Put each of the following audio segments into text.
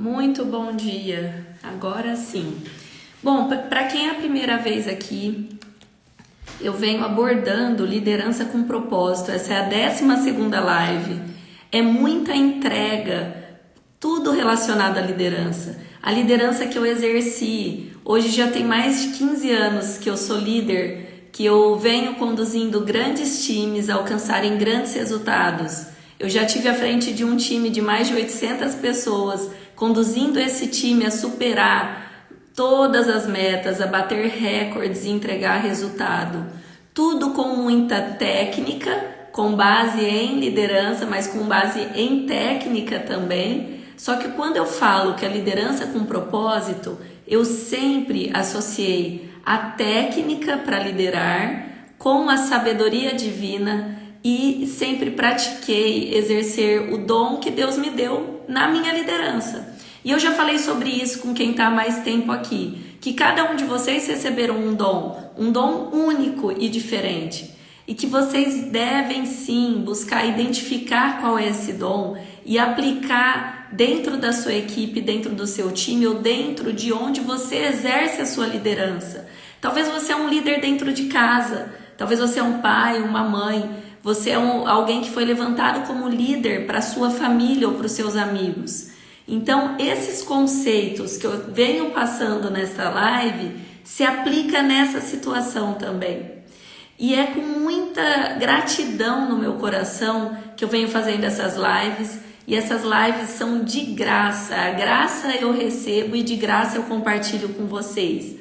Muito bom dia, agora sim. Bom, para quem é a primeira vez aqui, eu venho abordando liderança com propósito. Essa é a 12ª live. É muita entrega, tudo relacionado à liderança. A liderança que eu exerci, hoje já tem mais de 15 anos que eu sou líder, que eu venho conduzindo grandes times a alcançarem grandes resultados. Eu já tive à frente de um time de mais de 800 pessoas, conduzindo esse time a superar todas as metas, a bater recordes e entregar resultado. Tudo com muita técnica, com base em liderança, mas com base em técnica também. Só que quando eu falo que a liderança com propósito, eu sempre associei a técnica para liderar com a sabedoria divina e sempre pratiquei exercer o dom que Deus me deu na minha liderança. E eu já falei sobre isso com quem está há mais tempo aqui, que cada um de vocês receberam um dom único e diferente, e que vocês devem sim buscar identificar qual é esse dom e aplicar dentro da sua equipe, dentro do seu time ou dentro de onde você exerce a sua liderança. Talvez você é um líder dentro de casa, talvez você é um pai, uma mãe, você é alguém que foi levantado como líder para a sua família ou para os seus amigos. Então, esses conceitos que eu venho passando nesta live se aplica nessa situação também. E é com muita gratidão no meu coração que eu venho fazendo essas lives. E essas lives são de graça. A graça eu recebo e de graça eu compartilho com vocês.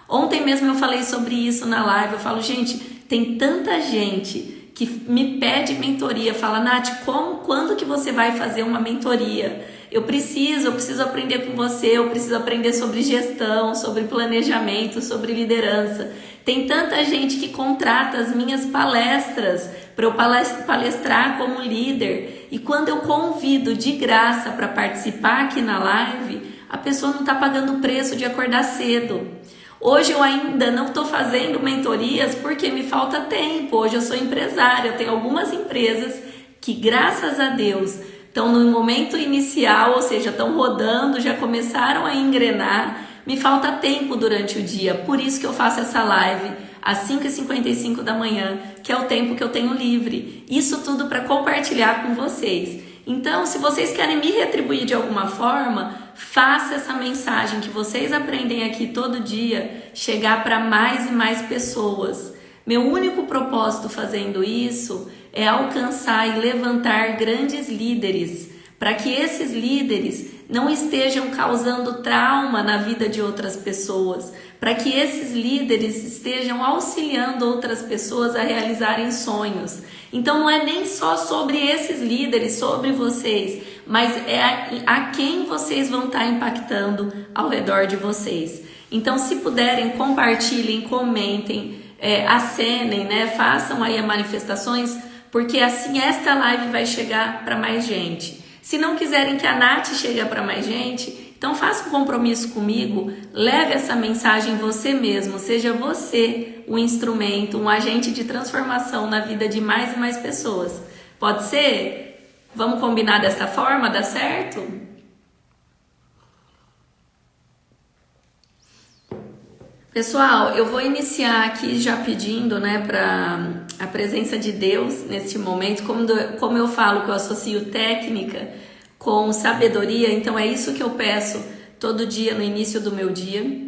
Ontem mesmo eu falei sobre isso na live. Eu falo, gente, tem tanta gente que me pede mentoria. Fala, Nath, quando que você vai fazer uma mentoria? Eu preciso aprender com você, eu preciso aprender sobre gestão, sobre planejamento, sobre liderança. Tem tanta gente que contrata as minhas palestras para eu palestrar como líder. E quando eu convido de graça para participar aqui na live, a pessoa não está pagando o preço de acordar cedo. Hoje eu ainda não estou fazendo mentorias porque me falta tempo. Hoje eu sou empresária, eu tenho algumas empresas que, graças a Deus, estão no momento inicial, ou seja, estão rodando, já começaram a engrenar. Me falta tempo durante o dia, por isso que eu faço essa live às 5h55 da manhã, que é o tempo que eu tenho livre. Isso tudo para compartilhar com vocês. Então, se vocês querem me retribuir de alguma forma, faça essa mensagem que vocês aprendem aqui todo dia chegar para mais e mais pessoas. Meu único propósito fazendo isso é alcançar e levantar grandes líderes, para que esses líderes não estejam causando trauma na vida de outras pessoas, para que esses líderes estejam auxiliando outras pessoas a realizarem sonhos. Então não é nem só sobre esses líderes, sobre vocês, mas é a quem vocês vão estar impactando ao redor de vocês. Então, se puderem, compartilhem, comentem, acenem, né? Façam aí as manifestações, porque assim esta live vai chegar para mais gente. Se não quiserem que a Nath chegue para mais gente, então faça um compromisso comigo, leve essa mensagem você mesmo, seja você um instrumento, um agente de transformação na vida de mais e mais pessoas. Pode ser? Vamos combinar dessa forma? Dá certo? Pessoal, eu vou iniciar aqui já pedindo, né, para a presença de Deus neste momento. Como eu falo que eu associo técnica com sabedoria, então é isso que eu peço todo dia no início do meu dia.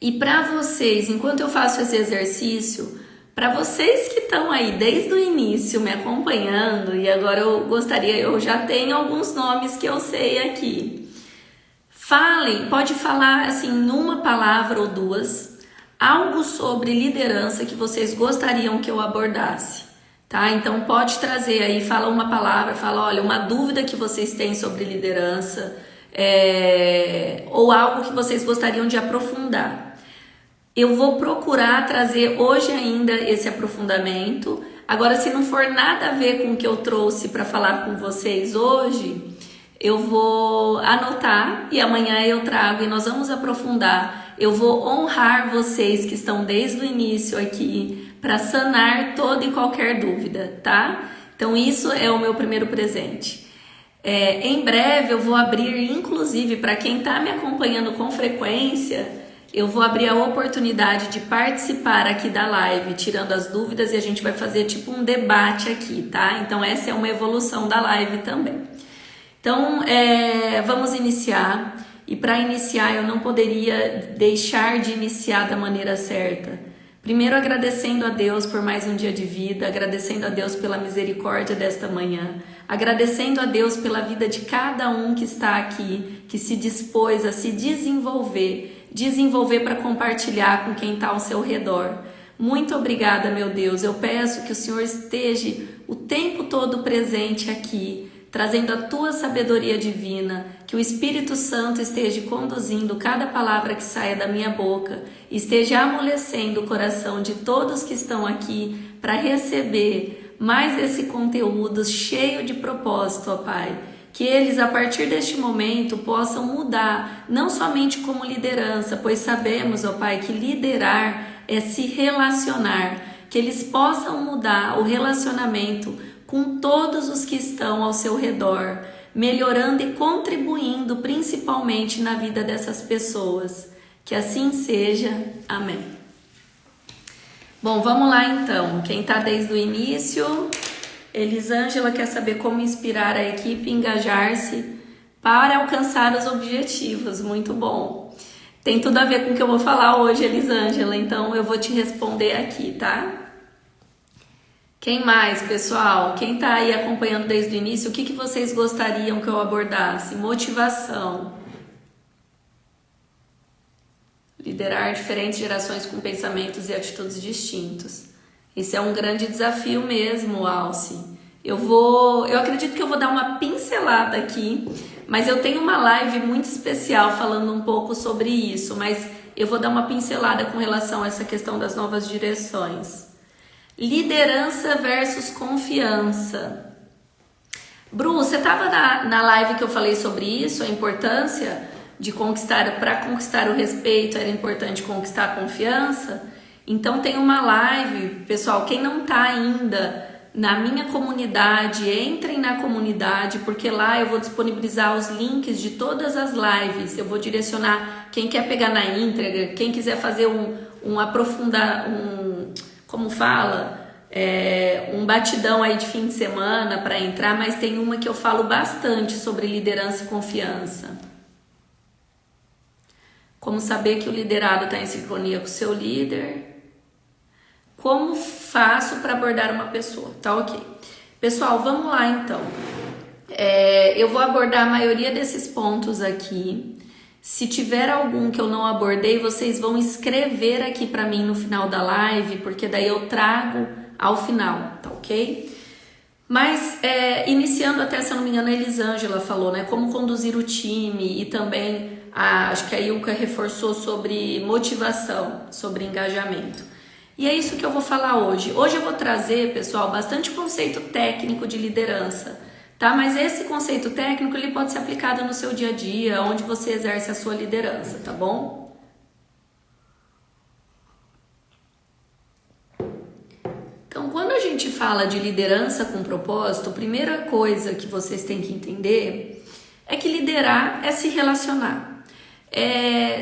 E para vocês, enquanto eu faço esse exercício, para vocês que estão aí desde o início me acompanhando, e agora eu já tenho alguns nomes que eu sei aqui. Falem, pode falar assim numa palavra ou duas, algo sobre liderança que vocês gostariam que eu abordasse, tá? Então pode trazer aí, fala uma palavra, fala, olha, uma dúvida que vocês têm sobre liderança, ou algo que vocês gostariam de aprofundar. Eu vou procurar trazer hoje ainda esse aprofundamento. Agora, se não for nada a ver com o que eu trouxe para falar com vocês hoje, eu vou anotar e amanhã eu trago e nós vamos aprofundar. Eu vou honrar vocês que estão desde o início aqui para sanar toda e qualquer dúvida, tá? Então isso é o meu primeiro presente. Em breve eu vou abrir, inclusive, para quem está me acompanhando com frequência, eu vou abrir a oportunidade de participar aqui da live, tirando as dúvidas, e a gente vai fazer tipo um debate aqui, tá? Então essa é uma evolução da live também. Então vamos iniciar, e para iniciar eu não poderia deixar de iniciar da maneira certa. Primeiro agradecendo a Deus por mais um dia de vida, agradecendo a Deus pela misericórdia desta manhã, agradecendo a Deus pela vida de cada um que está aqui, que se dispôs a se desenvolver para compartilhar com quem está ao seu redor. Muito obrigada, meu Deus. Eu peço que o Senhor esteja o tempo todo presente aqui, trazendo a tua sabedoria divina, que o Espírito Santo esteja conduzindo cada palavra que saia da minha boca, esteja amolecendo o coração de todos que estão aqui para receber mais esse conteúdo cheio de propósito, ó Pai. Que eles, a partir deste momento, possam mudar, não somente como liderança, pois sabemos, ó Pai, que liderar é se relacionar, que eles possam mudar o relacionamento com todos os que estão ao seu redor, melhorando e contribuindo principalmente na vida dessas pessoas. Que assim seja. Amém. Bom, vamos lá então. Quem está desde o início, Elisângela quer saber como inspirar a equipe e engajar-se para alcançar os objetivos. Muito bom. Tem tudo a ver com o que eu vou falar hoje, Elisângela, então eu vou te responder aqui, tá? Quem mais, pessoal? Quem tá aí acompanhando desde o início, o que vocês gostariam que eu abordasse? Motivação. Liderar diferentes gerações com pensamentos e atitudes distintos. Isso é um grande desafio mesmo, Alce. Eu acredito que eu vou dar uma pincelada aqui, mas eu tenho uma live muito especial falando um pouco sobre isso, mas eu vou dar uma pincelada com relação a essa questão das novas direções. Liderança versus confiança. Bru, você estava na live que eu falei sobre isso, a importância de para conquistar o respeito, era importante conquistar a confiança? Então tem uma live, pessoal, quem não está ainda na minha comunidade, entrem na comunidade, porque lá eu vou disponibilizar os links de todas as lives, eu vou direcionar quem quer pegar na íntegra, quem quiser fazer como fala, um batidão aí de fim de semana para entrar, mas tem uma que eu falo bastante sobre liderança e confiança. Como saber que o liderado está em sincronia com o seu líder. Como faço para abordar uma pessoa, tá ok? Pessoal, vamos lá então. Eu vou abordar a maioria desses pontos aqui. Se tiver algum que eu não abordei, vocês vão escrever aqui para mim no final da live, porque daí eu trago ao final, tá ok? Mas, iniciando até, se eu não me engano, a Elisângela falou, né? Como conduzir o time, e também, acho que a Ilka reforçou sobre motivação, sobre engajamento. E é isso que eu vou falar hoje. Hoje eu vou trazer, pessoal, bastante conceito técnico de liderança, tá? Mas esse conceito técnico, ele pode ser aplicado no seu dia a dia, onde você exerce a sua liderança, tá bom? Então, quando a gente fala de liderança com propósito, a primeira coisa que vocês têm que entender é que liderar é se relacionar.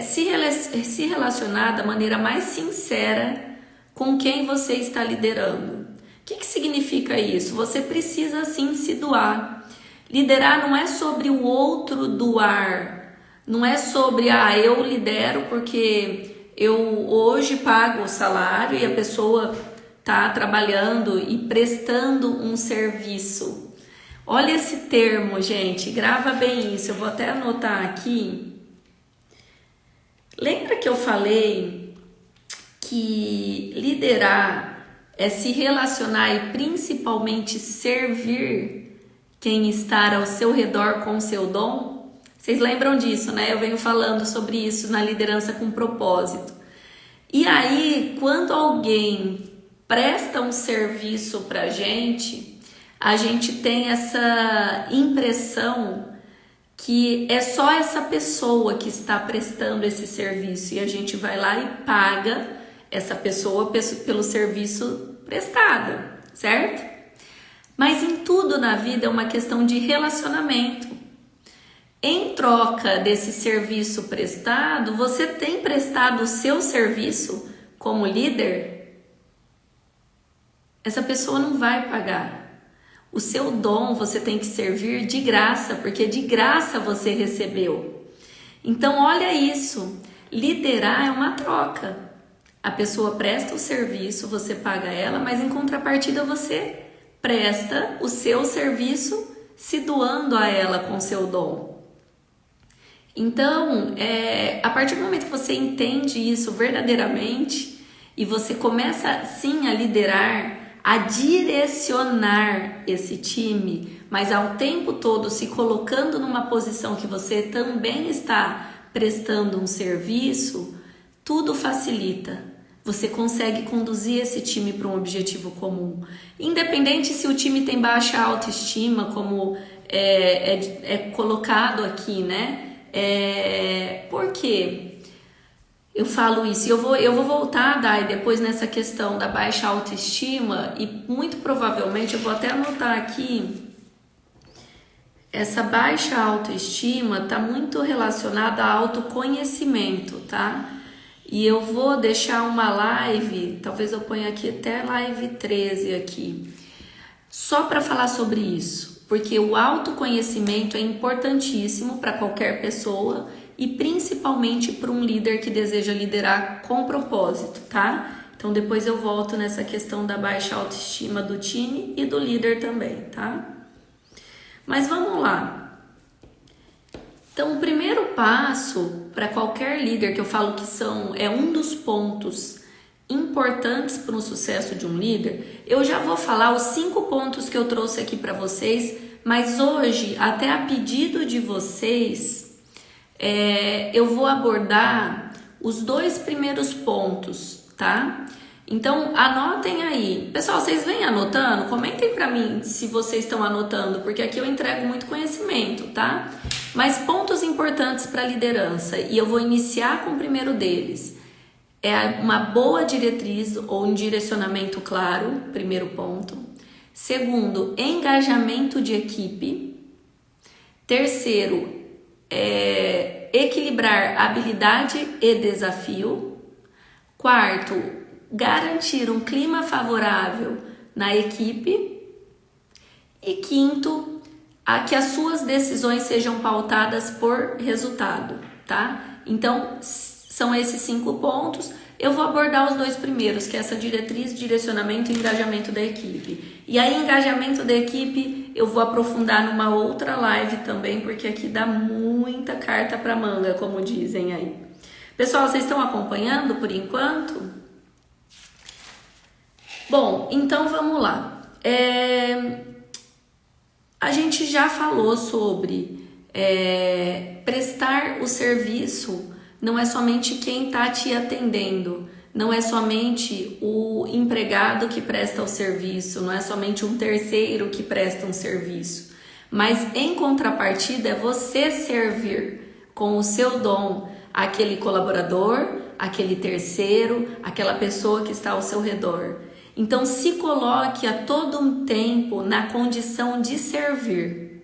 Se relacionar da maneira mais sincera com quem você está liderando. O que significa isso? Você precisa sim se doar. Liderar não é sobre o outro doar, não é sobre, eu lidero porque eu hoje pago o salário e a pessoa está trabalhando e prestando um serviço. Olha esse termo, gente, grava bem isso, eu vou até anotar aqui. Lembra que eu falei que liderar é se relacionar e principalmente servir quem está ao seu redor com o seu dom? Vocês lembram disso, né? Eu venho falando sobre isso na liderança com propósito. E aí, quando alguém presta um serviço pra gente, a gente tem essa impressão que é só essa pessoa que está prestando esse serviço e a gente vai lá e paga essa pessoa pelo serviço prestado, certo? Mas em tudo na vida é uma questão de relacionamento. Em troca desse serviço prestado, você tem prestado o seu serviço como líder? Essa pessoa não vai pagar. O seu dom você tem que servir de graça, porque de graça você recebeu. Então olha isso, liderar é uma troca. A pessoa presta o serviço, você paga ela, mas em contrapartida você presta o seu serviço se doando a ela com o seu dom. Então, a partir do momento que você entende isso verdadeiramente e você começa sim a liderar, a direcionar esse time, mas ao tempo todo se colocando numa posição que você também está prestando um serviço, tudo facilita. Você consegue conduzir esse time para um objetivo comum. Independente se o time tem baixa autoestima, como é colocado aqui, né? Por quê? Eu falo isso. Eu vou voltar, Dai, depois nessa questão da baixa autoestima e muito provavelmente eu vou até anotar aqui. Essa baixa autoestima está muito relacionada a autoconhecimento, tá? E eu vou deixar uma live, talvez eu ponha aqui até live 13 aqui, só para falar sobre isso, porque o autoconhecimento é importantíssimo para qualquer pessoa e principalmente para um líder que deseja liderar com propósito, tá? Então depois eu volto nessa questão da baixa autoestima do time e do líder também, tá? Mas vamos lá. Então, o primeiro passo para qualquer líder, que eu falo que é um dos pontos importantes para o sucesso de um líder, eu já vou falar os 5 pontos que eu trouxe aqui para vocês, mas hoje, até a pedido de vocês, eu vou abordar os 2 primeiros pontos, tá? Então, anotem aí. Pessoal, vocês vêm anotando? Comentem para mim se vocês estão anotando, porque aqui eu entrego muito conhecimento, tá? Mas pontos importantes para a liderança, e eu vou iniciar com o primeiro deles. É uma boa diretriz ou um direcionamento claro, primeiro ponto. Segundo, engajamento de equipe. Terceiro, equilibrar habilidade e desafio. Quarto, garantir um clima favorável na equipe. E quinto, que as suas decisões sejam pautadas por resultado, tá? Então, são esses 5 pontos. Eu vou abordar os 2 primeiros, que é essa diretriz, direcionamento e engajamento da equipe. E aí, engajamento da equipe, eu vou aprofundar numa outra live também, porque aqui dá muita carta para manga, como dizem aí. Pessoal, vocês estão acompanhando por enquanto? Bom, então vamos lá. A gente já falou sobre prestar o serviço, não é somente quem está te atendendo, não é somente o empregado que presta o serviço, não é somente um terceiro que presta um serviço, mas em contrapartida é você servir com o seu dom aquele colaborador, aquele terceiro, aquela pessoa que está ao seu redor. Então se coloque a todo um tempo na condição de servir.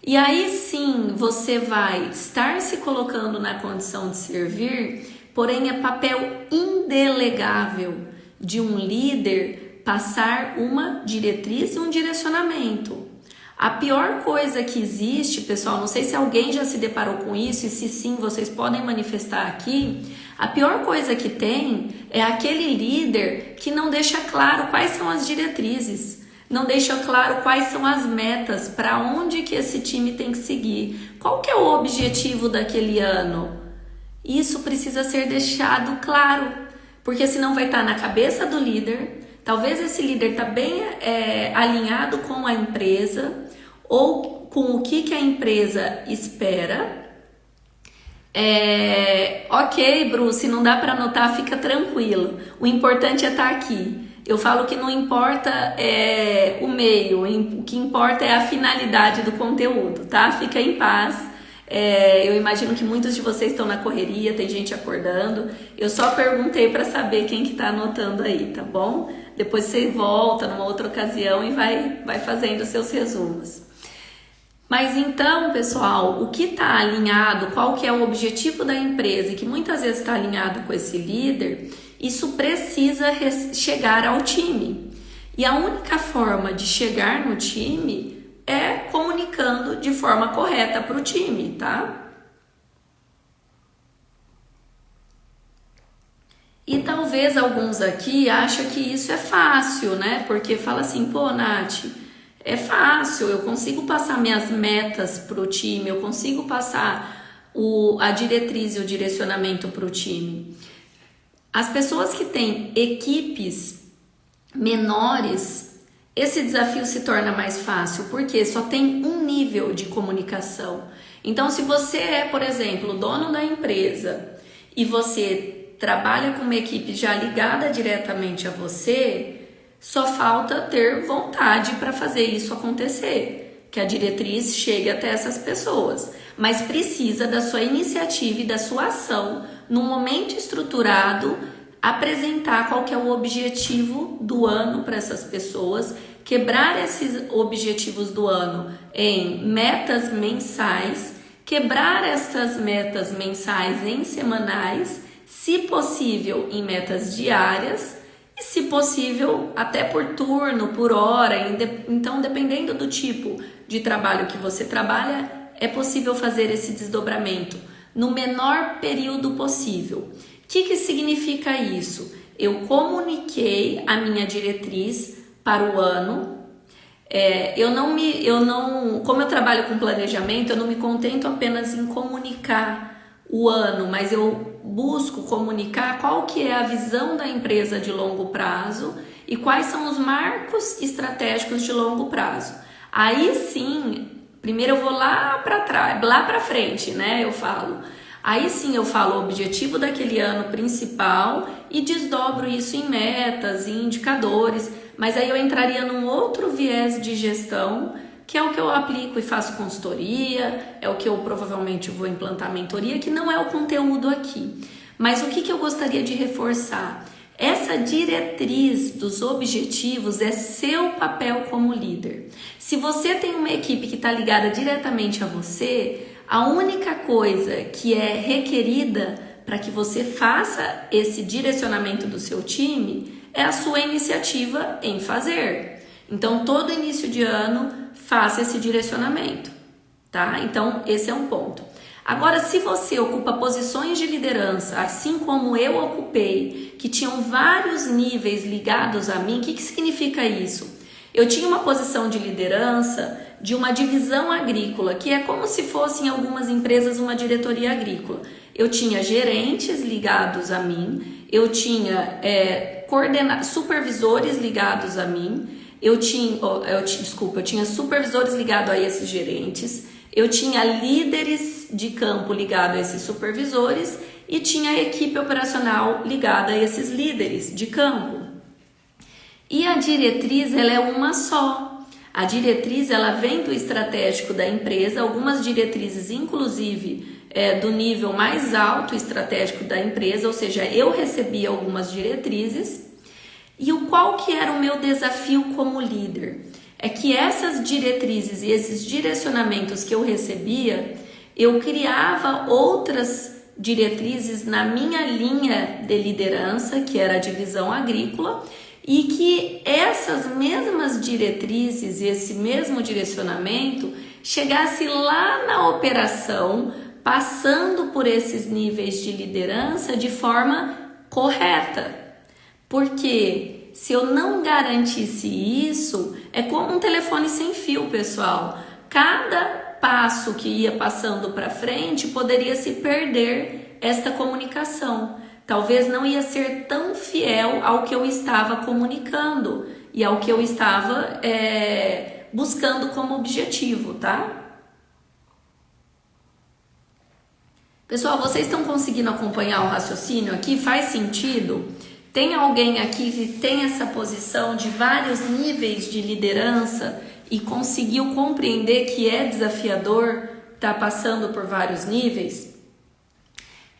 E aí sim você vai estar se colocando na condição de servir, porém é papel indelegável de um líder passar uma diretriz e um direcionamento. A pior coisa que existe, pessoal, não sei se alguém já se deparou com isso, e se sim, vocês podem manifestar aqui. A pior coisa que tem é aquele líder que não deixa claro quais são as diretrizes, não deixa claro quais são as metas, para onde que esse time tem que seguir, qual que é o objetivo daquele ano. Isso precisa ser deixado claro, porque senão vai estar na cabeça do líder. Talvez esse líder está bem alinhado com a empresa ou com o que a empresa espera. Ok, Bruce, se não dá para anotar, fica tranquilo. O importante é estar aqui. Eu falo que não importa o meio, o que importa é a finalidade do conteúdo, tá? Fica em paz. Eu imagino que muitos de vocês estão na correria, tem gente acordando. Eu só perguntei para saber quem que está anotando aí, tá bom? Depois você volta numa outra ocasião e vai fazendo seus resumos. Mas então, pessoal, o que está alinhado, qual que é o objetivo da empresa e que muitas vezes está alinhado com esse líder, isso precisa chegar ao time. E a única forma de chegar no time é comunicando de forma correta para o time, tá? E talvez alguns aqui achem que isso é fácil, né? Porque fala assim, pô, Nath, é fácil, eu consigo passar minhas metas para o time, eu consigo passar a diretriz e o direcionamento para o time. As pessoas que têm equipes menores, esse desafio se torna mais fácil, porque só tem um nível de comunicação. Então, se você é, por exemplo, dono da empresa e você trabalha com uma equipe já ligada diretamente a você, só falta ter vontade para fazer isso acontecer, que a diretriz chegue até essas pessoas. Mas precisa da sua iniciativa e da sua ação, num momento estruturado, apresentar qual que é o objetivo do ano para essas pessoas, quebrar esses objetivos do ano em metas mensais, quebrar essas metas mensais em semanais, se possível em metas diárias e se possível até por turno, por hora. Então, dependendo do tipo de trabalho que você trabalha, é possível fazer esse desdobramento no menor período possível. O que significa isso? Eu comuniquei a minha diretriz para o ano. Como eu trabalho com planejamento, eu não me contento apenas em comunicar o ano, mas eu busco comunicar qual que é a visão da empresa de longo prazo e quais são os marcos estratégicos de longo prazo. Aí sim, primeiro eu vou lá para trás, lá para frente, né? Aí sim eu falo o objetivo daquele ano principal e desdobro isso em metas e indicadores, mas aí eu entraria num outro viés de gestão, que é o que eu aplico e faço consultoria, é o que eu provavelmente vou implantar mentoria, que não é o conteúdo aqui. Mas o que eu gostaria de reforçar? Essa diretriz dos objetivos é seu papel como líder. Se você tem uma equipe que está ligada diretamente a você, a única coisa que é requerida para que você faça esse direcionamento do seu time é a sua iniciativa em fazer. Então, todo início de ano, faça esse direcionamento, tá? Então, esse é um ponto. Agora, se você ocupa posições de liderança, assim como eu ocupei, que tinham vários níveis ligados a mim, o que significa isso? Eu tinha uma posição de liderança de uma divisão agrícola, que é como se fosse em algumas empresas uma diretoria agrícola. Eu tinha gerentes ligados a mim, eu tinha supervisores ligados a mim, eu tinha supervisores ligados a esses gerentes, eu tinha líderes de campo ligados a esses supervisores e tinha a equipe operacional ligada a esses líderes de campo. E a diretriz, ela é uma só. A diretriz, ela vem do estratégico da empresa, algumas diretrizes, inclusive, do nível mais alto estratégico da empresa, ou seja, eu recebi algumas diretrizes. E qual que era o meu desafio como líder? É que essas diretrizes e esses direcionamentos que eu recebia, eu criava outras diretrizes na minha linha de liderança, que era a divisão agrícola, e que essas mesmas diretrizes e esse mesmo direcionamento chegasse lá na operação, passando por esses níveis de liderança de forma correta. Porque se eu não garantisse isso, é como um telefone sem fio, pessoal. Cada passo que ia passando para frente poderia se perder esta comunicação. Talvez não ia ser tão fiel ao que eu estava comunicando e ao que eu estava buscando como objetivo, tá? Pessoal, vocês estão conseguindo acompanhar o raciocínio aqui? Faz sentido? Tem alguém aqui que tem essa posição de vários níveis de liderança e conseguiu compreender que é desafiador está passando por vários níveis,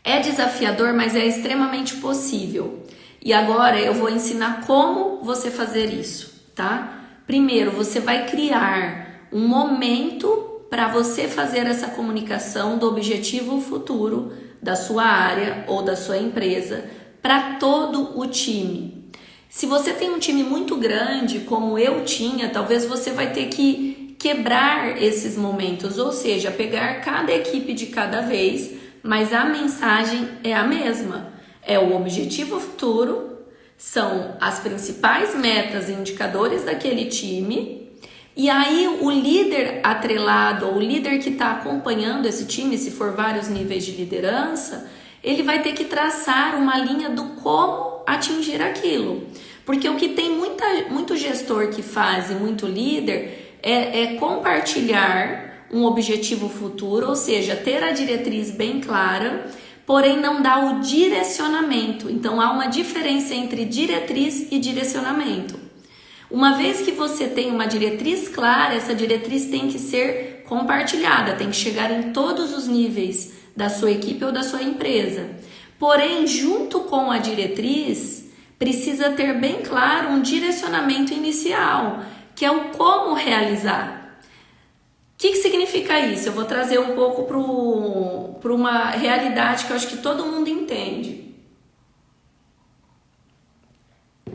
é desafiador, mas é extremamente possível. E agora eu vou ensinar como você fazer isso, tá? Primeiro, você vai criar um momento para você fazer essa comunicação do objetivo futuro da sua área ou da sua empresa para todo o time. Se você tem um time muito grande, como eu tinha, talvez você vai ter que quebrar esses momentos, ou seja, pegar cada equipe de cada vez, mas a mensagem é a mesma. É o objetivo futuro, são as principais metas e indicadores daquele time, e aí o líder atrelado, ou o líder que está acompanhando esse time, se for vários níveis de liderança, ele vai ter que traçar uma linha do como atingir aquilo. Porque o que tem muito gestor que faz e muito líder é compartilhar um objetivo futuro, ou seja, ter a diretriz bem clara, porém não dá o direcionamento. Então há uma diferença entre diretriz e direcionamento. Uma vez que você tem uma diretriz clara, essa diretriz tem que ser compartilhada, tem que chegar em todos os níveis da sua equipe ou da sua empresa. Porém, junto com a diretriz, precisa ter bem claro um direcionamento inicial, que é o como realizar. O que significa isso? Eu vou trazer um pouco para uma realidade que eu acho que todo mundo entende.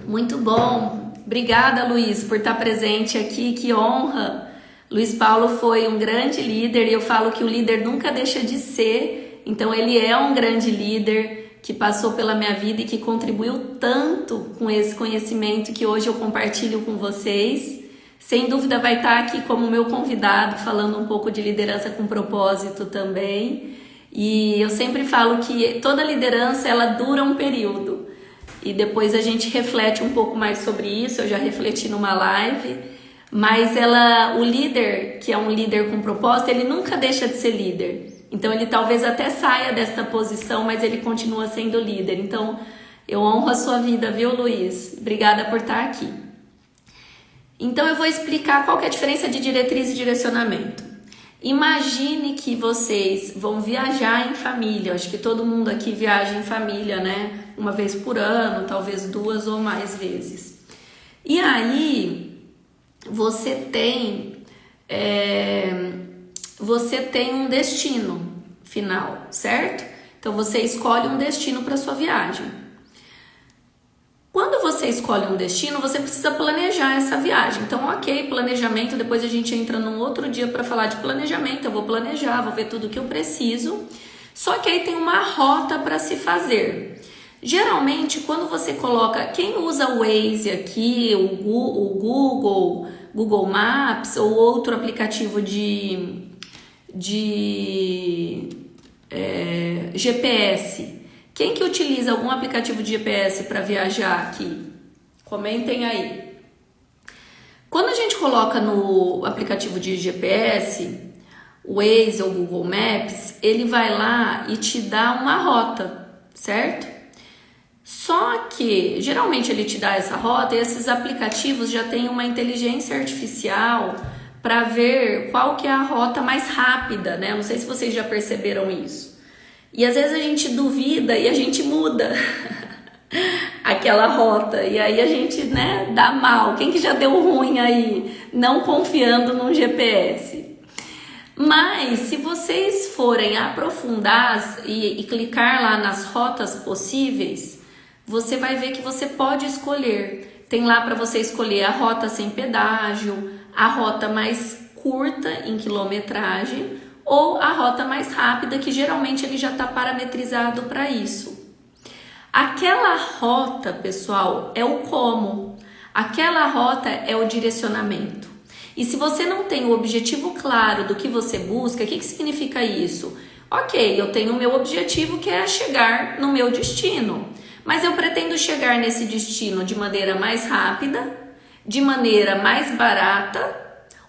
Muito bom. Obrigada, Luiz, por estar presente aqui. Que honra. Luiz Paulo foi um grande líder e eu falo que o líder nunca deixa de ser. Então, ele é um grande líder que passou pela minha vida e que contribuiu tanto com esse conhecimento que hoje eu compartilho com vocês. Sem dúvida vai estar aqui como meu convidado, falando um pouco de liderança com propósito também. E eu sempre falo que toda liderança, ela dura um período. E depois a gente reflete um pouco mais sobre isso, eu já refleti numa live. Mas o líder, que é um líder com propósito, ele nunca deixa de ser líder. Então ele talvez até saia desta posição, mas ele continua sendo líder. Então eu honro a sua vida, viu, Luiz? Obrigada por estar aqui. Então eu vou explicar qual que é a diferença de diretriz e direcionamento. Imagine que vocês vão viajar em família. Acho que todo mundo aqui viaja em família, né? Uma vez por ano, talvez 2 ou mais vezes. E aí você tem um destino final, certo? Então você escolhe um destino para sua viagem. Quando você escolhe um destino, você precisa planejar essa viagem. Então, ok, planejamento, depois a gente entra num outro dia para falar de planejamento. Eu vou planejar, vou ver tudo que eu preciso. Só que aí tem uma rota para se fazer. Geralmente, quando você coloca, quem usa o Waze aqui, o Google Maps ou outro aplicativo de GPS, quem que utiliza algum aplicativo de GPS para viajar aqui? Comentem aí. Quando a gente coloca no aplicativo de GPS, o Waze ou o Google Maps, ele vai lá e te dá uma rota, certo? Só que, geralmente ele te dá essa rota e esses aplicativos já têm uma inteligência artificial para ver qual que é a rota mais rápida, né? Não sei se vocês já perceberam isso. E às vezes a gente duvida e a gente muda aquela rota. E aí a gente, né, dá mal. Quem que já deu ruim aí, não confiando num GPS? Mas se vocês forem aprofundar e clicar lá nas rotas possíveis, você vai ver que você pode escolher. Tem lá para você escolher a rota sem pedágio, a rota mais curta em quilometragem ou a rota mais rápida, que geralmente ele já está parametrizado para isso. Aquela rota, pessoal, é o como. Aquela rota é o direcionamento. E se você não tem o objetivo claro do que você busca, o que significa isso? Ok, eu tenho o meu objetivo, que é chegar no meu destino. Mas eu pretendo chegar nesse destino de maneira mais rápida, de maneira mais barata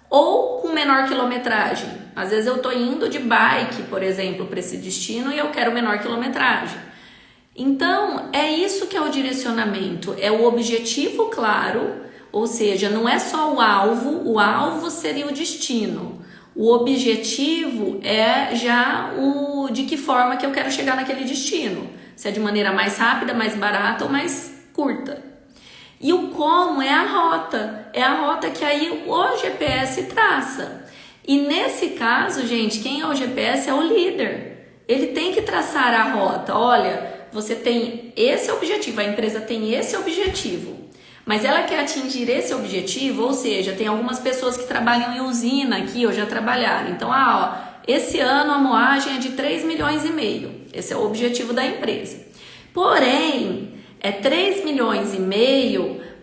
ou com menor quilometragem. Às vezes eu estou indo de bike, por exemplo, para esse destino e eu quero menor quilometragem. Então, é isso que é o direcionamento, é o objetivo claro, ou seja, não é só o alvo seria o destino. O objetivo é já o de que forma que eu quero chegar naquele destino. Se é de maneira mais rápida, mais barata ou mais curta. E o como é a rota. É a rota que aí o GPS traça. E nesse caso, gente, quem é o GPS é o líder. Ele tem que traçar a rota. Olha, você tem esse objetivo, a empresa tem esse objetivo. Mas ela quer atingir esse objetivo, ou seja, tem algumas pessoas que trabalham em usina aqui, ou já trabalharam. Então, esse ano a moagem é de 3,5 milhões. Esse é o objetivo da empresa. Porém, é 3,5 milhões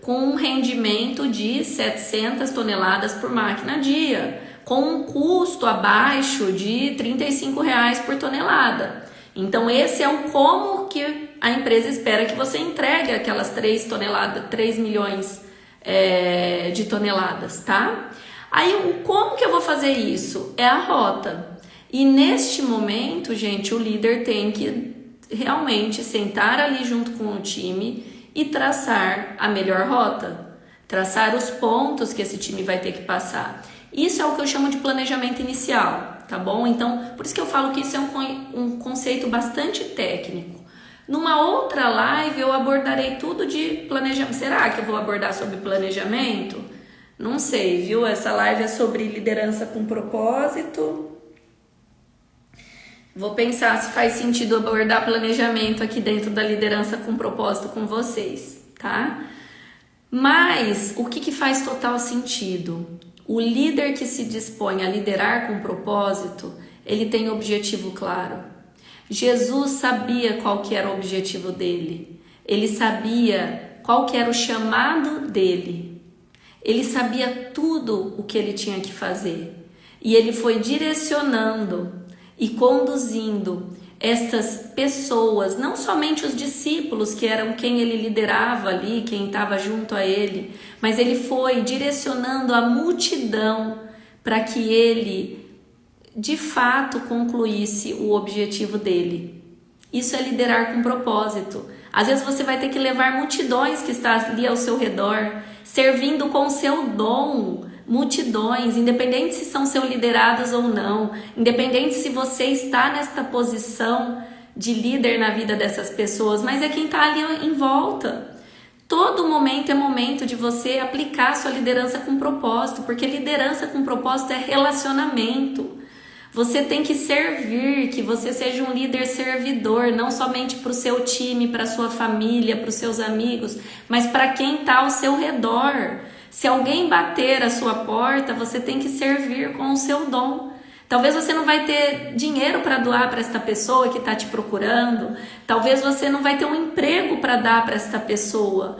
com um rendimento de 700 toneladas por máquina dia, com um custo abaixo de R$35 por tonelada. Então, esse é o como que a empresa espera que você entregue aquelas 3 milhões de toneladas, tá? Aí, o como que eu vou fazer isso? É a rota. E neste momento, gente, o líder tem que realmente sentar ali junto com o time e traçar a melhor rota. Traçar os pontos que esse time vai ter que passar. Isso é o que eu chamo de planejamento inicial, tá bom? Então, por isso que eu falo que isso é um conceito bastante técnico. Numa outra live eu abordarei tudo de planejamento. Será que eu vou abordar sobre planejamento? Não sei, viu? Essa live é sobre liderança com propósito. Vou pensar se faz sentido abordar planejamento aqui dentro da liderança com propósito com vocês, tá? Mas o que faz total sentido? O líder que se dispõe a liderar com propósito, ele tem objetivo claro. Jesus sabia qual que era o objetivo dele. Ele sabia qual que era o chamado dele. Ele sabia tudo o que ele tinha que fazer. E ele foi direcionando e conduzindo estas pessoas, não somente os discípulos, que eram quem ele liderava ali, quem estava junto a ele, mas ele foi direcionando a multidão para que ele, de fato, concluísse o objetivo dele. Isso é liderar com propósito. Às vezes você vai ter que levar multidões que estão ali ao seu redor, servindo com o seu dom, multidões, independente se são seus liderados ou não, independente se você está nesta posição de líder na vida dessas pessoas, mas é quem está ali em volta. Todo momento é momento de você aplicar sua liderança com propósito, porque liderança com propósito é relacionamento. Você tem que servir, que você seja um líder servidor, não somente para o seu time, para a sua família, para os seus amigos, mas para quem está ao seu redor. Se alguém bater a sua porta, você tem que servir com o seu dom. Talvez você não vai ter dinheiro para doar para esta pessoa que está te procurando. Talvez você não vai ter um emprego para dar para esta pessoa.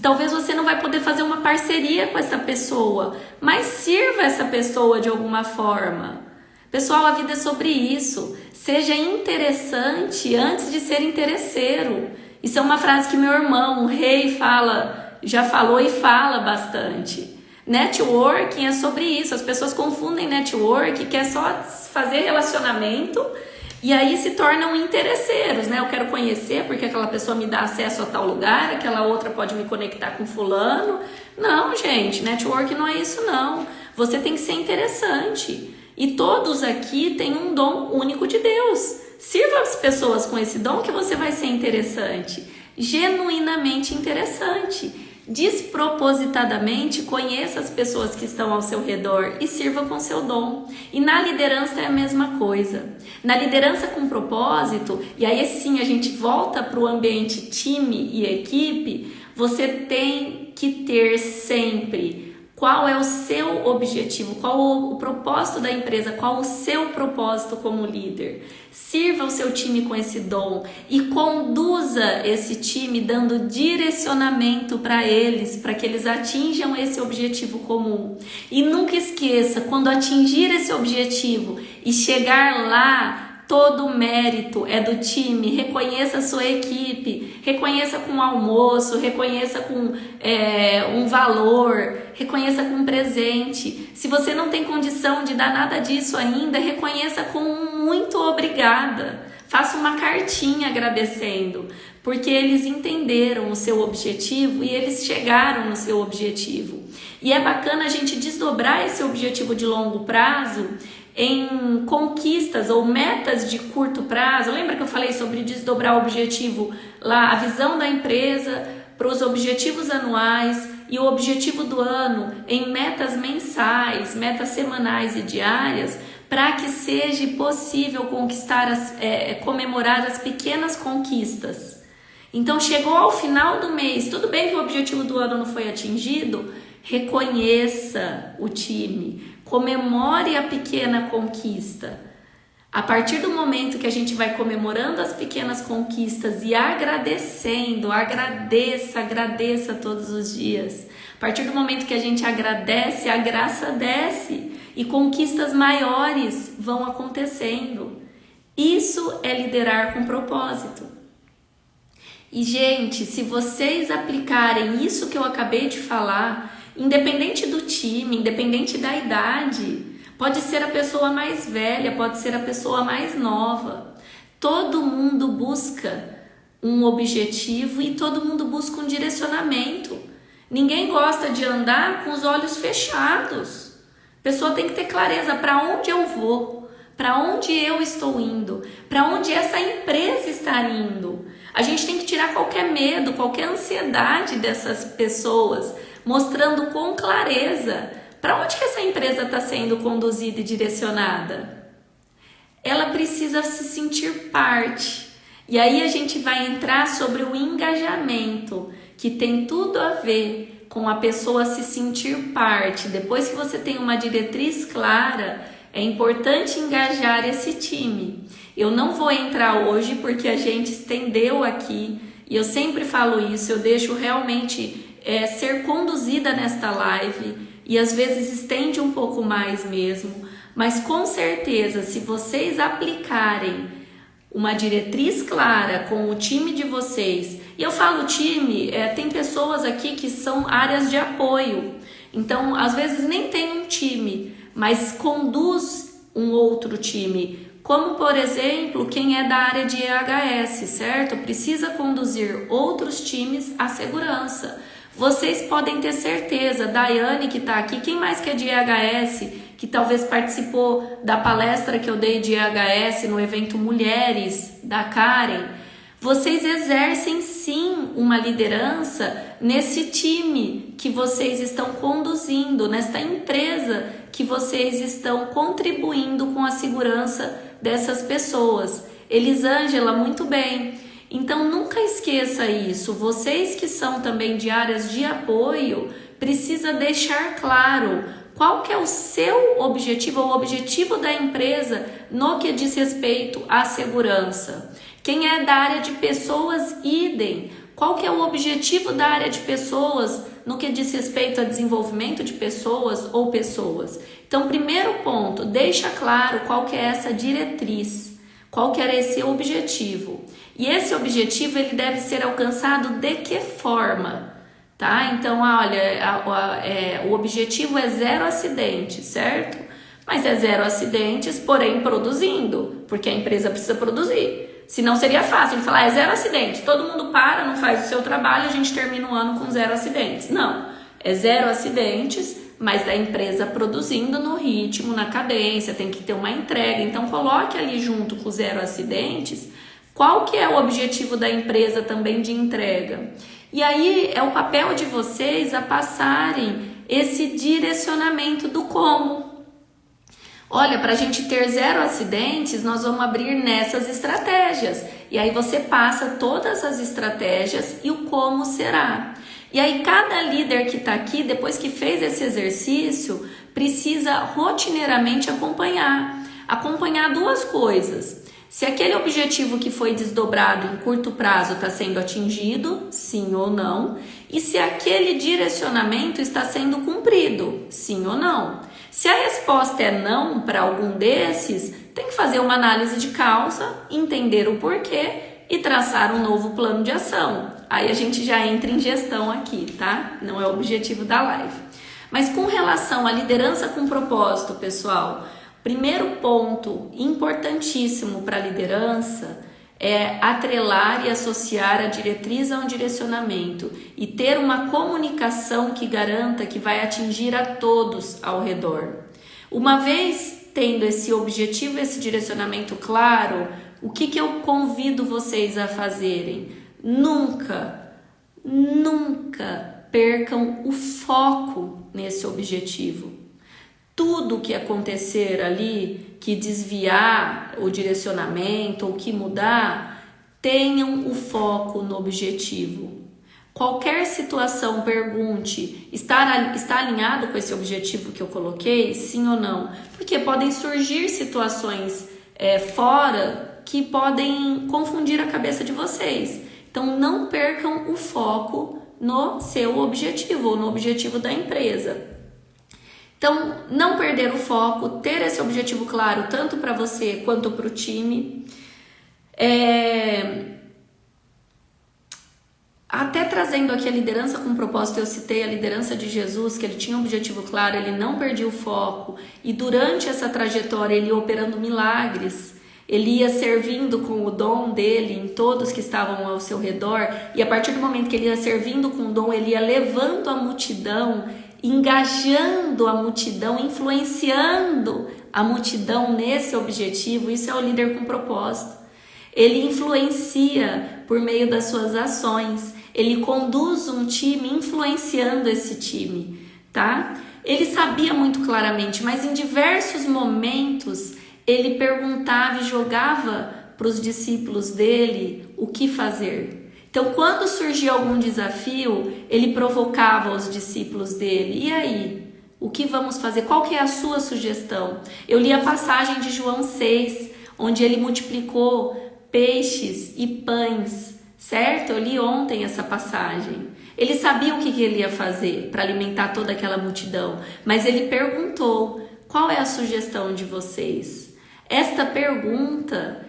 Talvez você não vai poder fazer uma parceria com essa pessoa. Mas sirva essa pessoa de alguma forma. Pessoal, a vida é sobre isso. Seja interessante antes de ser interesseiro. Isso é uma frase que meu irmão, o rei, já falou e fala bastante. Networking é sobre isso. As pessoas confundem networking, que é só fazer relacionamento, e aí se tornam interesseiros, né? Eu quero conhecer porque aquela pessoa me dá acesso a tal lugar, aquela outra pode me conectar com fulano. Não, gente, networking não é isso não. Você tem que ser interessante. E todos aqui têm um dom único de Deus. Sirva as pessoas com esse dom que você vai ser interessante. Genuinamente interessante. Despropositadamente conheça as pessoas que estão ao seu redor e sirva com seu dom. E na liderança é a mesma coisa. Na liderança com propósito, e aí sim a gente volta para o ambiente time e equipe, você tem que ter sempre qual é o seu objetivo, qual o propósito da empresa, qual o seu propósito como líder. Sirva o seu time com esse dom e conduza esse time dando direcionamento para eles, para que eles atinjam esse objetivo comum. E nunca esqueça, quando atingir esse objetivo e chegar lá, todo o mérito é do time. Reconheça a sua equipe, reconheça com almoço, reconheça com um valor, reconheça com presente. Se você não tem condição de dar nada disso ainda, reconheça com um muito obrigada. faça uma cartinha agradecendo, porque eles entenderam o seu objetivo e eles chegaram no seu objetivo. E é bacana a gente desdobrar esse objetivo de longo prazo em conquistas ou metas de curto prazo. Lembra que eu falei sobre desdobrar o objetivo lá, a visão da empresa para os objetivos anuais e o objetivo do ano em metas mensais, metas semanais e diárias, para que seja possível conquistar, comemorar as pequenas conquistas. Então chegou ao final do mês, tudo bem que o objetivo do ano não foi atingido, reconheça o time, comemore a pequena conquista. A partir do momento que a gente vai comemorando as pequenas conquistas e agradecendo, agradeça todos os dias. A partir do momento que a gente agradece, a graça desce e conquistas maiores vão acontecendo. Isso é liderar com propósito. E, gente, se vocês aplicarem isso que eu acabei de falar, independente do time, independente da idade, pode ser a pessoa mais velha, pode ser a pessoa mais nova. Todo mundo busca um objetivo e todo mundo busca um direcionamento. Ninguém gosta de andar com os olhos fechados. A pessoa tem que ter clareza para onde eu vou, para onde eu estou indo, para onde essa empresa está indo. A gente tem que tirar qualquer medo, qualquer ansiedade dessas pessoas, mostrando com clareza para onde que essa empresa está sendo conduzida e direcionada. Ela precisa se sentir parte. E aí a gente vai entrar sobre o engajamento, que tem tudo a ver com a pessoa se sentir parte. Depois que você tem uma diretriz clara, é importante engajar esse time. Eu não vou entrar hoje porque a gente estendeu aqui, e eu sempre falo isso, eu deixo realmente ser conduzida nesta live, e às vezes estende um pouco mais mesmo, mas com certeza, se vocês aplicarem uma diretriz clara com o time de vocês, e eu falo time, tem pessoas aqui que são áreas de apoio, então às vezes nem tem um time, mas conduz um outro time, como por exemplo, quem é da área de EHS, certo? Precisa conduzir outros times à segurança. Vocês podem ter certeza, Daiane que está aqui, quem mais que é de EHS, que talvez participou da palestra que eu dei de EHS no evento Mulheres, da Karen, vocês exercem sim uma liderança nesse time que vocês estão conduzindo, nesta empresa que vocês estão contribuindo com a segurança dessas pessoas. Elisângela, muito bem. Então nunca esqueça isso, vocês que são também de áreas de apoio, precisa deixar claro qual que é o seu objetivo, o objetivo da empresa no que diz respeito à segurança. Quem é da área de pessoas, idem. Qual que é o objetivo da área de pessoas no que diz respeito a desenvolvimento de pessoas ou pessoas? Então, primeiro ponto, deixa claro qual que é essa diretriz, qual que era esse objetivo. E esse objetivo ele deve ser alcançado de que forma? Tá? Então, olha, o objetivo é 0 acidentes, certo? Mas é 0 acidentes, porém produzindo, porque a empresa precisa produzir. Senão seria fácil ele falar, é 0 acidentes, todo mundo para, não faz o seu trabalho, a gente termina o ano com 0 acidentes. Não, é 0 acidentes, mas da empresa produzindo no ritmo, na cadência, tem que ter uma entrega. Então coloque ali junto com 0 acidentes, qual que é o objetivo da empresa também de entrega. E aí é o papel de vocês a passarem esse direcionamento do como. Olha, para a gente ter 0 acidentes, nós vamos abrir nessas estratégias. E aí você passa todas as estratégias e o como será. E aí cada líder que está aqui, depois que fez esse exercício, precisa rotineiramente acompanhar. Acompanhar 2 coisas. Se aquele objetivo que foi desdobrado em curto prazo está sendo atingido, sim ou não. E se aquele direcionamento está sendo cumprido, sim ou não. Se a resposta é não para algum desses, tem que fazer uma análise de causa, entender o porquê e traçar um novo plano de ação. Aí a gente já entra em gestão aqui, tá? Não é o objetivo da live. Mas com relação à liderança com propósito, pessoal, Primeiro ponto importantíssimo para a liderança é atrelar e associar a diretriz a um direcionamento e ter uma comunicação que garanta que vai atingir a todos ao redor. Uma vez tendo esse objetivo, esse direcionamento claro, o que eu convido vocês a fazerem? Nunca percam o foco nesse objetivo. Tudo que acontecer ali, que desviar o direcionamento ou que mudar, tenham o foco no objetivo. Qualquer situação, pergunte, está alinhado com esse objetivo que eu coloquei? Sim ou não? Porque podem surgir situações fora que podem confundir a cabeça de vocês. Então, não percam o foco no seu objetivo ou no objetivo da empresa. Então, não perder o foco, ter esse objetivo claro, tanto para você quanto para o time. Até trazendo aqui a liderança com propósito, eu citei a liderança de Jesus, que ele tinha um objetivo claro, ele não perdia o foco. E durante essa trajetória, ele ia operando milagres. Ele ia servindo com o dom dele em todos que estavam ao seu redor. E a partir do momento que ele ia servindo com o dom, ele ia levando a multidão, engajando a multidão, influenciando a multidão nesse objetivo. Isso é o líder com propósito. Ele influencia por meio das suas ações. Ele conduz um time influenciando esse time, tá? Ele sabia muito claramente, mas em diversos momentos ele perguntava e jogava para os discípulos dele o que fazer. Então, quando surgia algum desafio, ele provocava os discípulos dele. E aí? O que vamos fazer? Qual que é a sua sugestão? Eu li a passagem de João 6, onde ele multiplicou peixes e pães, certo? Eu li ontem essa passagem. Ele sabia o que ele ia fazer para alimentar toda aquela multidão, mas ele perguntou: qual é a sugestão de vocês? Esta pergunta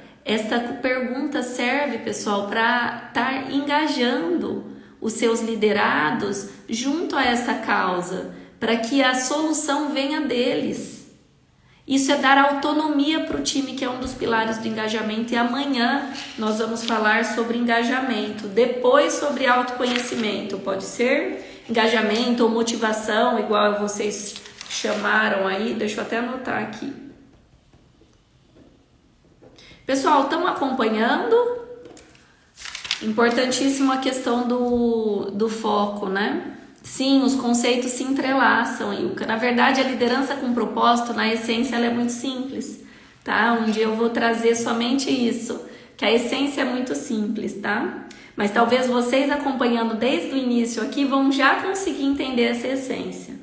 serve, pessoal, para estar engajando os seus liderados junto a essa causa, para que a solução venha deles. Isso é dar autonomia para o time, que é um dos pilares do engajamento. E amanhã nós vamos falar sobre engajamento, depois sobre autoconhecimento, pode ser? Engajamento ou motivação, igual vocês chamaram aí, deixa eu até anotar aqui. Pessoal, estão acompanhando? Importantíssimo a questão do foco, né? Sim, os conceitos se entrelaçam, Ilka. Na verdade, a liderança com propósito, na essência, ela é muito simples, tá? Um dia eu vou trazer somente isso, que a essência é muito simples, tá? Mas talvez vocês acompanhando desde o início aqui vão já conseguir entender essa essência.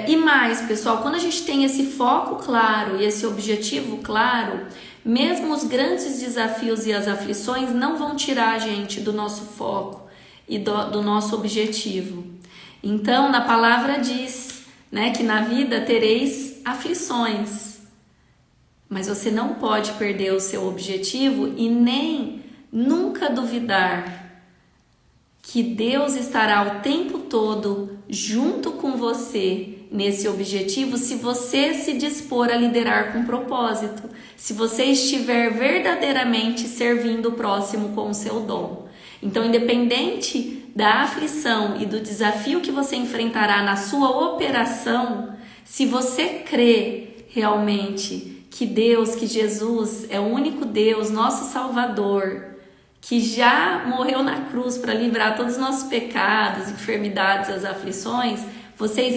E mais, pessoal, quando a gente tem esse foco claro e esse objetivo claro, mesmo os grandes desafios e as aflições não vão tirar a gente do nosso foco e do nosso objetivo. Então, na palavra diz, né, que na vida tereis aflições, mas você não pode perder o seu objetivo e nem nunca duvidar que Deus estará o tempo todo junto com você nesse objetivo, se você se dispor a liderar com propósito, se você estiver verdadeiramente servindo o próximo com o seu dom. Então, independente da aflição e do desafio que você enfrentará na sua operação, se você crê realmente que Deus, que Jesus é o único Deus, nosso Salvador, que já morreu na cruz para livrar todos os nossos pecados, enfermidades, as aflições, vocês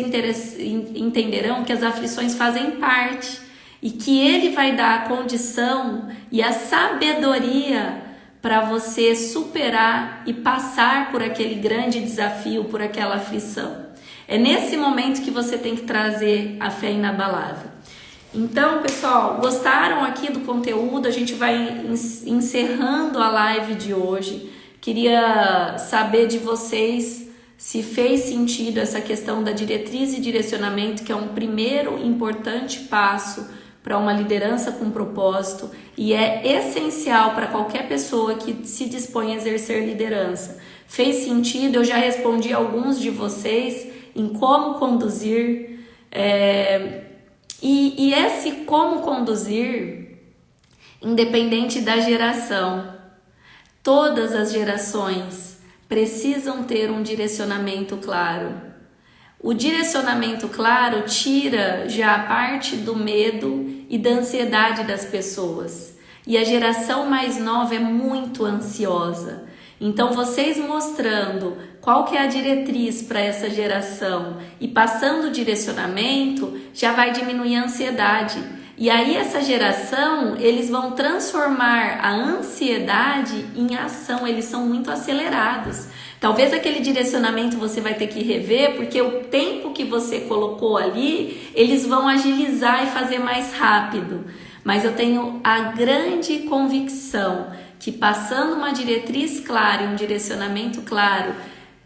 entenderão que as aflições fazem parte e que Ele vai dar a condição e a sabedoria para você superar e passar por aquele grande desafio, por aquela aflição. É nesse momento que você tem que trazer a fé inabalável. Então, pessoal, gostaram aqui do conteúdo? A gente vai encerrando a live de hoje. Queria saber de vocês se fez sentido essa questão da diretriz e direcionamento, que é um primeiro importante passo para uma liderança com propósito e é essencial para qualquer pessoa que se dispõe a exercer liderança. Fez sentido? Eu já respondi a alguns de vocês em como conduzir. E esse como conduzir, independente da geração, todas as gerações precisam ter um direcionamento claro. O direcionamento claro tira já a parte do medo e da ansiedade das pessoas. E a geração mais nova é muito ansiosa. Então, vocês mostrando qual que é a diretriz para essa geração e passando o direcionamento, já vai diminuir a ansiedade. E aí essa geração, eles vão transformar a ansiedade em ação, eles são muito acelerados. Talvez aquele direcionamento você vai ter que rever, porque o tempo que você colocou ali, eles vão agilizar e fazer mais rápido. Mas eu tenho a grande convicção que passando uma diretriz clara e um direcionamento claro,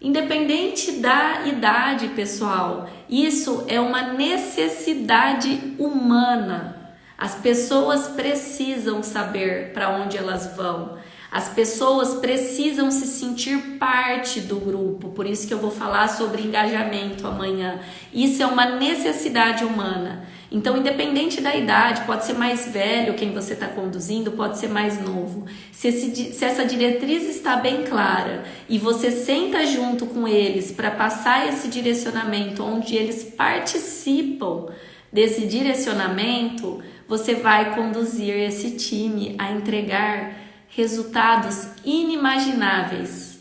independente da idade, pessoal, isso é uma necessidade humana. As pessoas precisam saber para onde elas vão. As pessoas precisam se sentir parte do grupo, por isso que eu vou falar sobre engajamento amanhã. Isso é uma necessidade humana. Então, independente da idade, pode ser mais velho quem você está conduzindo, pode ser mais novo. Se essa diretriz está bem clara e você senta junto com eles para passar esse direcionamento, onde eles participam desse direcionamento, você vai conduzir esse time a entregar resultados inimagináveis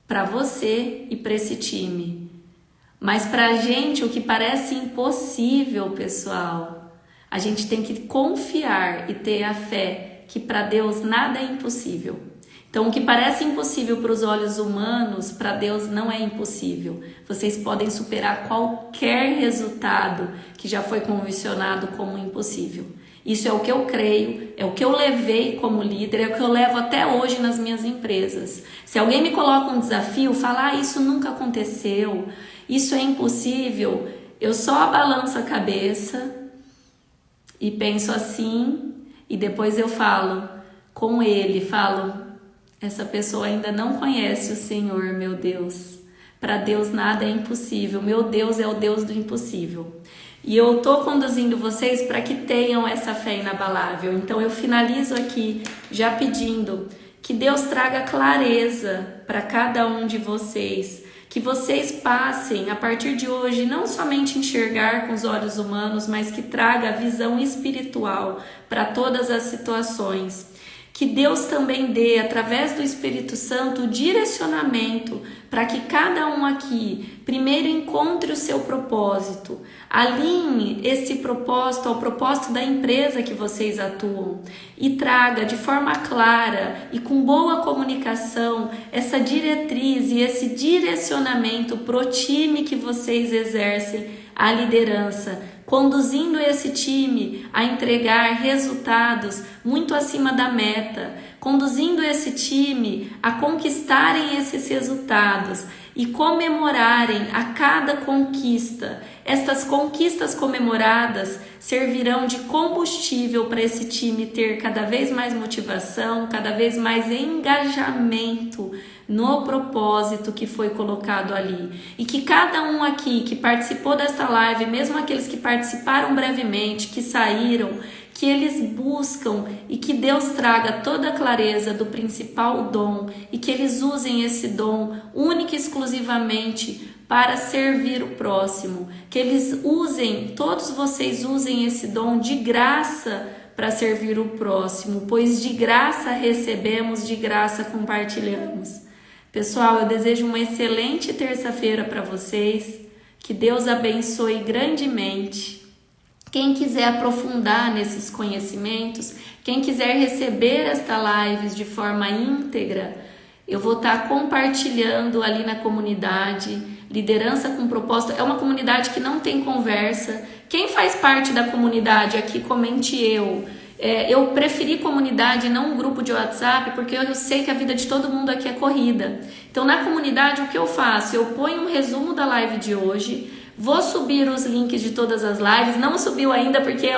para você e para esse time. Mas para a gente, o que parece impossível, pessoal, a gente tem que confiar e ter a fé que para Deus nada é impossível. Então, o que parece impossível para os olhos humanos, para Deus não é impossível. Vocês podem superar qualquer resultado que já foi convencionado como impossível. Isso é o que eu creio, é o que eu levei como líder, é o que eu levo até hoje nas minhas empresas. Se alguém me coloca um desafio, falar isso nunca aconteceu, isso é impossível, eu só balanço a cabeça e penso assim, e depois eu falo com ele, essa pessoa ainda não conhece o Senhor, meu Deus. Para Deus nada é impossível, meu Deus é o Deus do impossível. E eu estou conduzindo vocês para que tenham essa fé inabalável. Então eu finalizo aqui já pedindo que Deus traga clareza para cada um de vocês. Que vocês passem a partir de hoje não somente enxergar com os olhos humanos, mas que traga a visão espiritual para todas as situações. Que Deus também dê, através do Espírito Santo, o direcionamento para que cada um aqui primeiro encontre o seu propósito, alinhe esse propósito ao propósito da empresa que vocês atuam e traga de forma clara e com boa comunicação essa diretriz e esse direcionamento para o time que vocês exercem a liderança, conduzindo esse time a entregar resultados muito acima da meta, conduzindo esse time a conquistarem esses resultados e comemorarem a cada conquista. Estas conquistas comemoradas servirão de combustível para esse time ter cada vez mais motivação, cada vez mais engajamento no propósito que foi colocado ali. E que cada um aqui que participou desta live, mesmo aqueles que participaram brevemente, que saíram, que eles buscam e que Deus traga toda a clareza do principal dom e que eles usem esse dom única e exclusivamente para servir o próximo, que eles usem, todos vocês usem esse dom de graça para servir o próximo, pois de graça recebemos, de graça compartilhamos. Pessoal, eu desejo uma excelente terça-feira para vocês, que Deus abençoe grandemente. Quem quiser aprofundar nesses conhecimentos, quem quiser receber esta live de forma íntegra, eu vou estar compartilhando ali na comunidade, Liderança com Propósito. É uma comunidade que não tem conversa. Quem faz parte da comunidade aqui, comente eu. Eu preferi comunidade e não um grupo de WhatsApp, porque eu sei que a vida de todo mundo aqui é corrida. Então, na comunidade, o que eu faço? Eu ponho um resumo da live de hoje, vou subir os links de todas as lives. Não subiu ainda porque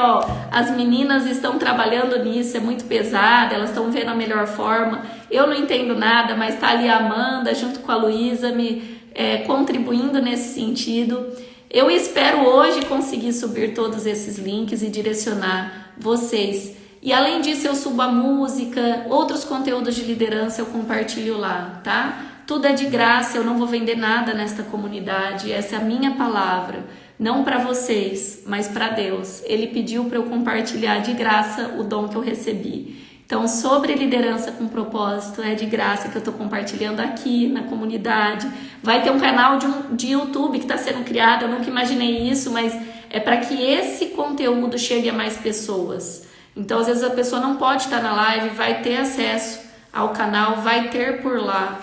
as meninas estão trabalhando nisso, é muito pesado, elas estão vendo a melhor forma. Eu não entendo nada, mas está ali a Amanda junto com a Luísa me contribuindo nesse sentido. Eu espero hoje conseguir subir todos esses links e direcionar vocês. E além disso, eu subo a música, outros conteúdos de liderança eu compartilho lá, tá? Tudo é de graça, eu não vou vender nada nesta comunidade, essa é a minha palavra. Não para vocês, mas para Deus. Ele pediu para eu compartilhar de graça o dom que eu recebi. Então, sobre liderança com propósito, é de graça que eu estou compartilhando aqui na comunidade. Vai ter um canal de YouTube que está sendo criado, eu nunca imaginei isso, mas é para que esse conteúdo chegue a mais pessoas. Então, às vezes a pessoa não pode estar na live, vai ter acesso ao canal, vai ter por lá.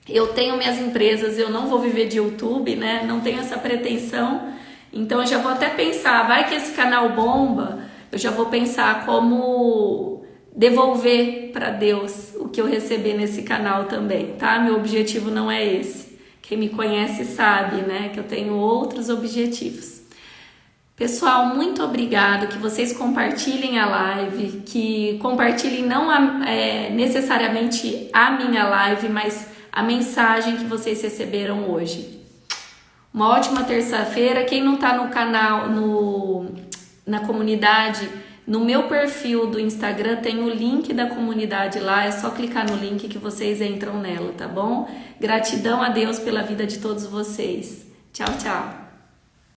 Eu tenho minhas empresas, eu não vou viver de YouTube, né? Não tenho essa pretensão. Então, eu já vou até pensar, vai que esse canal bomba, eu já vou pensar como devolver para Deus o que eu receber nesse canal também, tá? Meu objetivo não é esse. Quem me conhece sabe, né, que eu tenho outros objetivos. Pessoal, muito obrigado, que vocês compartilhem a live, que compartilhem não necessariamente a minha live, mas a mensagem que vocês receberam hoje. Uma ótima terça-feira. Quem não tá no canal, na comunidade, no meu perfil do Instagram tem o link da comunidade lá, é só clicar no link que vocês entram nela, tá bom? Gratidão a Deus pela vida de todos vocês. Tchau, tchau.